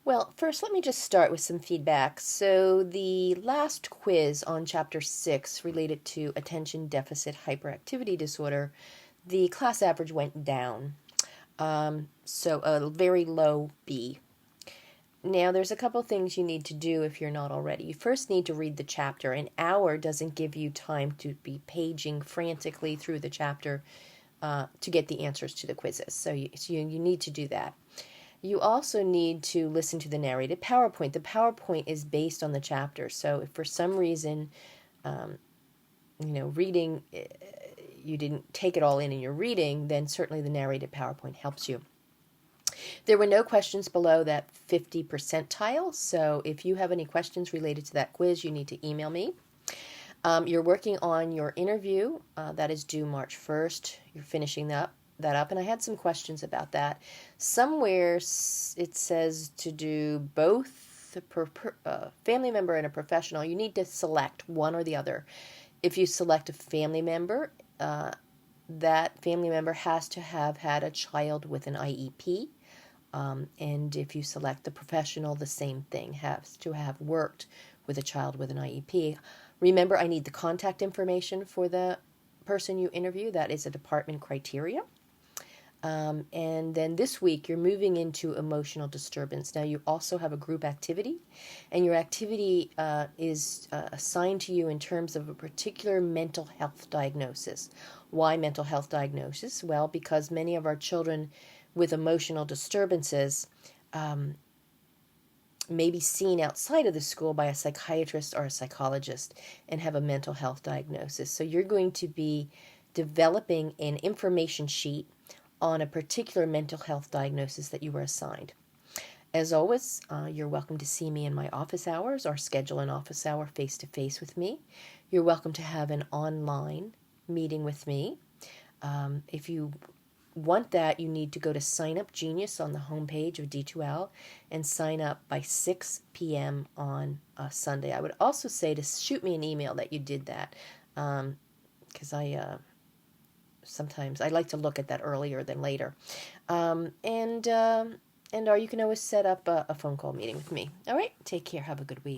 Well, first, let me just start with some feedback. So, the last quiz on Chapter 6 related to attention deficit hyperactivity disorder, the class average went down. So, a very low B. Now, there's a couple things you need to do if you're not already. You first need to read the chapter. An hour doesn't give you time to be paging frantically through the chapter to get the answers to the quizzes. So, you need to do that. You also need to listen to the narrated PowerPoint. The PowerPoint is based on the chapter. So if for some reason, reading, you didn't take it all in your reading, then certainly the narrated PowerPoint helps you. There were no questions below that 50 percentile. So if you have any questions related to that quiz, you need to email me. You're working on your interview. That is due March 1st. You're finishing that up, and I had some questions about that. Somewhere it says to do both a family member and a professional. You need to select one or the other. If you select a family member, that family member has to have had a child with an IEP. And if you select the professional, the same thing, has to have worked with a child with an IEP. Remember, I need the contact information for the person you interview. That is a department criteria. And then this week, you're moving into emotional disturbance. Now, you also have a group activity, and your activity is assigned to you in terms of a particular mental health diagnosis. Why mental health diagnosis? Well, because many of our children with emotional disturbances may be seen outside of the school by a psychiatrist or a psychologist and have a mental health diagnosis. So you're going to be developing an information sheet on a particular mental health diagnosis that you were assigned. As always, you're welcome to see me in my office hours or schedule an office hour face-to-face with me. You're welcome to have an online meeting with me. If you want that, you need to go to Sign Up Genius on the homepage of D2L and sign up by 6 p.m. on Sunday. I would also say to shoot me an email that you did that, because sometimes I like to look at that earlier than later. Or you can always set up a phone call meeting with me. All right, take care. Have a good week.